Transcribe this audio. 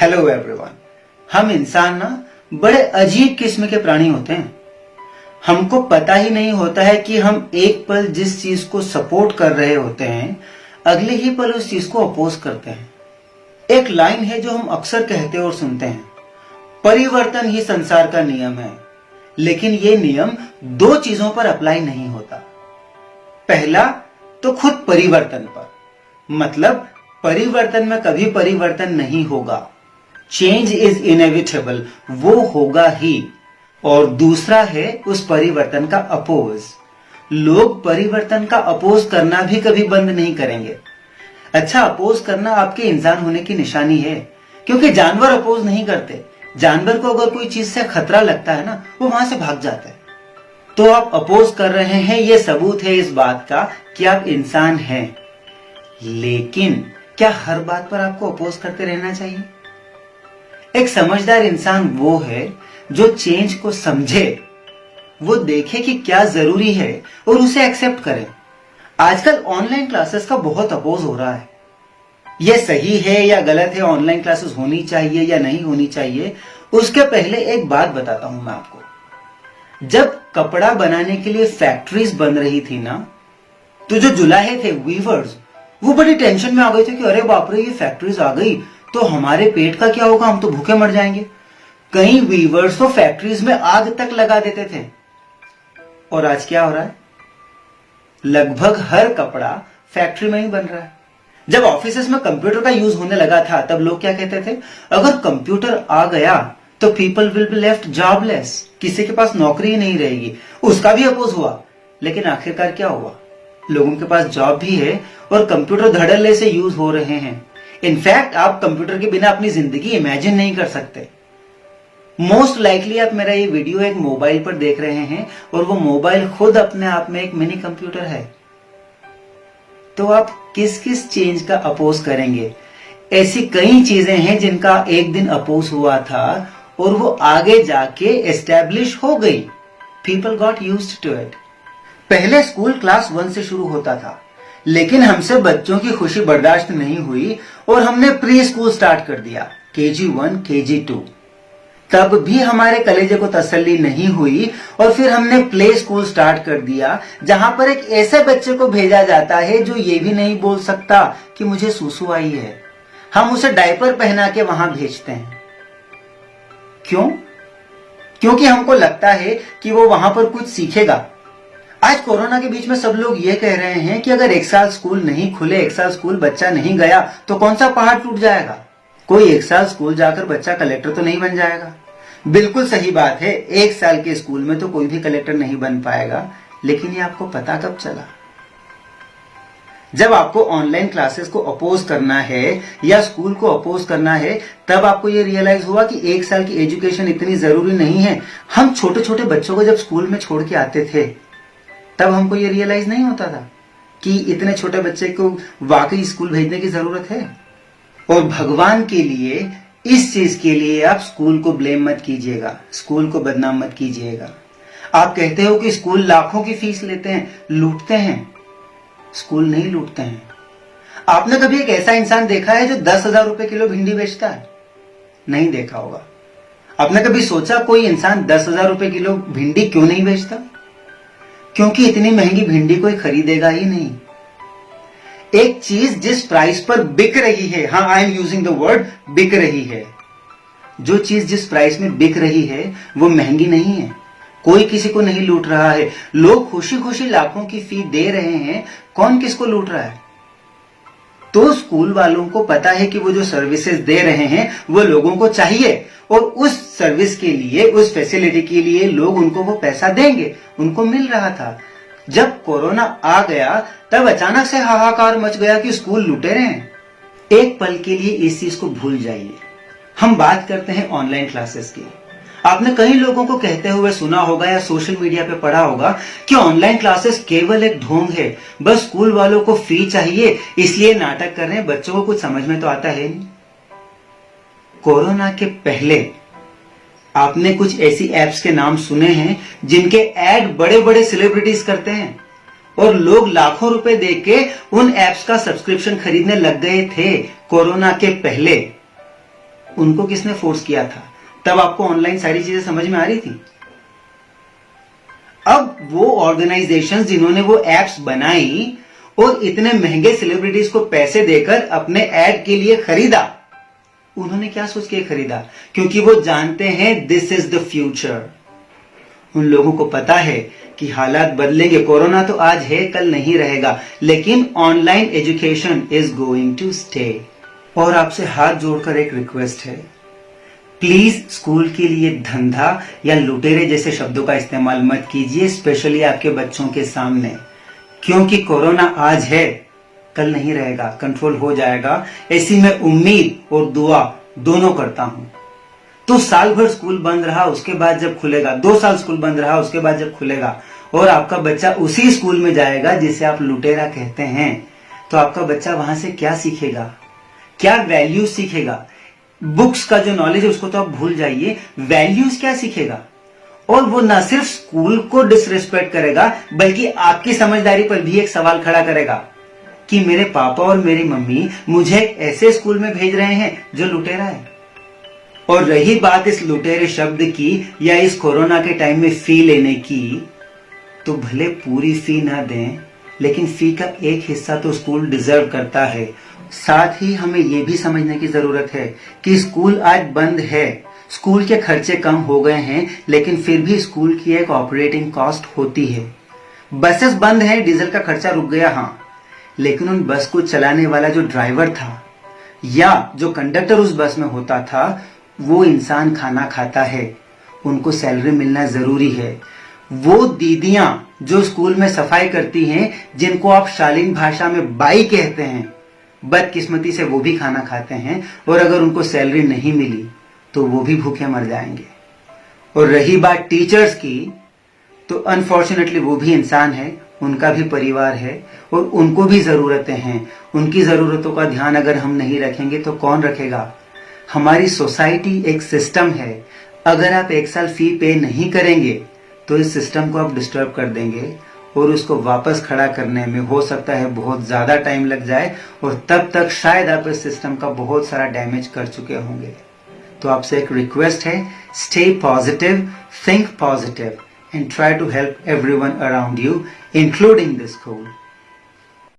Hello everyone. हम इंसान ना बड़े अजीब किस्म के प्राणी होते हैं। हमको पता ही नहीं होता है कि हम एक पल जिस चीज को सपोर्ट कर रहे होते हैं अगले ही पल उस चीज को अपोज करते हैं। एक लाइन है जो हम अक्सर कहते और सुनते हैं, परिवर्तन ही संसार का नियम है। लेकिन ये नियम दो चीजों पर अप्लाई नहीं होता। पहला तो खुद परिवर्तन पर, मतलब परिवर्तन में कभी परिवर्तन नहीं होगा। चेंज इज इनएविटेबल, वो होगा ही। और दूसरा है उस परिवर्तन का अपोज। लोग परिवर्तन का अपोज करना भी कभी बंद नहीं करेंगे। अच्छा, अपोज करना आपके इंसान होने की निशानी है, क्योंकि जानवर अपोज नहीं करते। जानवर को अगर कोई चीज से खतरा लगता है ना, वो वहां से भाग जाता है। तो आप अपोज कर रहे हैं, ये सबूत है इस बात का कि आप इंसान हैं। लेकिन क्या हर बात पर आपको अपोज करते रहना चाहिए? एक समझदार इंसान वो है जो चेंज को समझे, वो देखे कि क्या जरूरी है और उसे एक्सेप्ट करे। आजकल ऑनलाइन क्लासेस का बहुत अपोज हो रहा है। यह सही है या गलत है, ऑनलाइन क्लासेस होनी चाहिए या नहीं होनी चाहिए, उसके पहले एक बात बताता हूं मैं आपको। जब कपड़ा बनाने के लिए फैक्ट्रीज बन रही थी ना, तो जो जुलाहे थे, वीवर्स, वो बड़ी टेंशन में आ गए थे कि अरे बाप रे, ये फैक्ट्रीज आ गई तो हमारे पेट का क्या होगा, हम तो भूखे मर जाएंगे। कई वीवर्स तो फैक्ट्रीज में आग तक लगा देते थे। और आज क्या हो रहा है? लगभग हर कपड़ा फैक्ट्री में ही बन रहा है। जब ऑफिसेस में कंप्यूटर का यूज होने लगा था, तब लोग क्या कहते थे, अगर कंप्यूटर आ गया तो people will be left jobless, किसी के पास नौकरी ही नहीं रहेगी। उसका भी अपोज हुआ, लेकिन आखिरकार क्या हुआ? लोगों के पास जॉब भी है और कंप्यूटर धड़ल्ले से यूज हो रहे हैं। इनफैक्ट आप कंप्यूटर के बिना अपनी जिंदगी इमेजिन नहीं कर सकते। मोस्ट लाइकली आप मेरा ये वीडियो एक मोबाइल पर देख रहे हैं और वो मोबाइल खुद अपने आप में एक मिनी कंप्यूटर है। तो आप किस किस चेंज का अपोज करेंगे? ऐसी कई चीजें हैं जिनका एक दिन अपोज हुआ था और वो आगे जाके एस्टैब्लिश हो गई। People got used to it. पहले स्कूल क्लास 1 से शुरू होता था, लेकिन हमसे बच्चों की खुशी बर्दाश्त नहीं हुई और हमने प्री स्कूल स्टार्ट कर दिया, KG1, KG2। तब भी हमारे कलेजे को तसल्ली नहीं हुई और फिर हमने प्ले स्कूल स्टार्ट कर दिया, जहां पर एक ऐसे बच्चे को भेजा जाता है जो ये भी नहीं बोल सकता कि मुझे सुसु आई है। हम उसे डायपर पहना के वहां भेजते हैं। क्यों? क्योंकि हमको लगता है कि वो वहां पर कुछ सीखेगा। आज कोरोना के बीच में सब लोग ये कह रहे हैं कि अगर 1 साल स्कूल नहीं खुले, 1 साल स्कूल बच्चा नहीं गया तो कौन सा पहाड़ टूट जाएगा? कोई 1 साल स्कूल जाकर बच्चा कलेक्टर तो नहीं बन जाएगा। बिल्कुल सही बात है, 1 साल के स्कूल में तो कोई भी कलेक्टर नहीं बन पाएगा। लेकिन ये आपको पता कब चला? जब आपको ऑनलाइन क्लासेस को अपोज करना है या स्कूल को अपोज करना है, तब आपको ये रियलाइज हुआ कि 1 साल की एजुकेशन इतनी जरूरी नहीं है। हम छोटे छोटे बच्चों को जब स्कूल में छोड़ के आते थे, तब हमको ये रियलाइज नहीं होता था कि इतने छोटे बच्चे को वाकई स्कूल भेजने की जरूरत है। और भगवान के लिए, इस चीज के लिए आप स्कूल को ब्लेम मत कीजिएगा, स्कूल को बदनाम मत कीजिएगा। आप कहते हो कि स्कूल लाखों की फीस लेते हैं, लूटते हैं। स्कूल नहीं लूटते हैं। आपने कभी एक ऐसा इंसान देखा है जो 10,000 रुपए किलो भिंडी बेचता है? नहीं देखा होगा। आपने कभी सोचा कोई इंसान 10,000 रुपए किलो भिंडी क्यों नहीं बेचता? क्योंकि इतनी महंगी भिंडी कोई खरीदेगा ही नहीं। एक चीज जिस प्राइस पर बिक रही है, हाँ, I am using the word बिक रही है, जो चीज जिस प्राइस में बिक रही है वो महंगी नहीं है। कोई किसी को नहीं लूट रहा है। लोग खुशी खुशी लाखों की फी दे रहे हैं। कौन किसको लूट रहा है? तो स्कूल वालों को पता है कि वो जो सर्विसेज दे रहे हैं वो लोगों को चाहिए, और उस सर्विस के लिए, उस फैसिलिटी के लिए लोग उनको वो पैसा देंगे। उनको मिल रहा था। जब कोरोना आ गया तब अचानक से हाहाकार मच गया कि स्कूल लुटेरे हैं। एक पल के लिए इस चीज को भूल जाइए। हम बात करते हैं ऑनलाइन क्लासेस की। आपने कई लोगों को कहते हुए सुना होगा या सोशल मीडिया पे पढ़ा होगा कि ऑनलाइन क्लासेस केवल एक ढोंग है, बस स्कूल वालों को फी चाहिए इसलिए नाटक कर रहे हैं, बच्चों को कुछ समझ में तो आता है नहीं। कोरोना के पहले आपने कुछ ऐसी एप्स के नाम सुने हैं जिनके ऐड बड़े बड़े सेलिब्रिटीज करते हैं और लोग लाखों रुपए देके उन एप्स का सब्सक्रिप्शन खरीदने लग गए थे कोरोना के पहले। उनको किसने फोर्स किया था? तब आपको ऑनलाइन सारी चीजें समझ में आ रही थी। अब वो ऑर्गेनाइजेशंस जिन्होंने वो एप्स बनाई और इतने महंगे सेलिब्रिटीज को पैसे देकर अपने एड के लिए खरीदा, उन्होंने क्या सोच के खरीदा? क्योंकि वो जानते हैं दिस इज द फ्यूचर। उन लोगों को पता है कि हालात बदलेंगे, कोरोना तो आज है कल नहीं रहेगा, लेकिन online education is going to stay. और आपसे हाथ जोड़कर एक रिक्वेस्ट है, प्लीज स्कूल के लिए धंधा या लुटेरे जैसे शब्दों का इस्तेमाल मत कीजिए, स्पेशली आपके बच्चों के सामने, क्योंकि कोरोना आज है कल नहीं रहेगा, कंट्रोल हो जाएगा, ऐसी मैं उम्मीद और दुआ दोनों करता हूं। तो साल भर स्कूल बंद रहा, उसके बाद जब खुलेगा, 2 साल स्कूल बंद रहा, उसके बाद जब खुलेगा और आपका बच्चा उसी स्कूल में जाएगा जिसे आप लुटेरा कहते हैं, तो आपका बच्चा वहां से क्या सीखेगा? क्या वैल्यूज सीखेगा? बुक्स का जो नॉलेज है उसको तो आप भूल जाइए, वैल्यूज क्या सीखेगा? और वो न सिर्फ स्कूल को डिसरिस्पेक्ट करेगा, बल्कि आपकी समझदारी पर भी एक सवाल खड़ा करेगा कि मेरे पापा और मेरी मम्मी मुझे ऐसे स्कूल में भेज रहे हैं जो लुटेरा है। और रही बात इस लुटेरे शब्द की या इस कोरोना के टाइम में फी लेने की, तो भले पूरी फी ना दें, लेकिन फी का एक हिस्सा तो स्कूल डिजर्व करता है। साथ ही हमें यह भी समझने की जरूरत है कि स्कूल आज बंद है, स्कूल के खर्चे कम हो गए हैं, लेकिन फिर भी स्कूल की एक ऑपरेटिंग कॉस्ट होती है। बसेस बंद हैं, डीजल का खर्चा रुक गया, हाँ, लेकिन उन बस को चलाने वाला जो ड्राइवर था या जो कंडक्टर उस बस में होता था, वो इंसान खाना खाता है, उनको सैलरी मिलना जरूरी है। वो दीदियां जो स्कूल में सफाई करती हैं, जिनको आप शालीन भाषा में बाई कहते हैं, बदकिस्मती से वो भी खाना खाते हैं, और अगर उनको सैलरी नहीं मिली तो वो भी भूखे मर जाएंगे। और रही बात टीचर्स की, तो अनफॉर्चुनेटली वो भी इंसान है, उनका भी परिवार है और उनको भी जरूरतें हैं। उनकी जरूरतों का ध्यान अगर हम नहीं रखेंगे तो कौन रखेगा? हमारी सोसाइटी एक सिस्टम है, अगर आप 1 साल फी पे नहीं करेंगे तो इस सिस्टम को आप डिस्टर्ब कर देंगे और उसको वापस खड़ा करने में हो सकता है बहुत ज्यादा टाइम लग जाए, और तब तक शायद आप इस सिस्टम का बहुत सारा डैमेज कर चुके होंगे। तो आपसे एक रिक्वेस्ट है, stay positive, think positive and try to help everyone around you, including the school.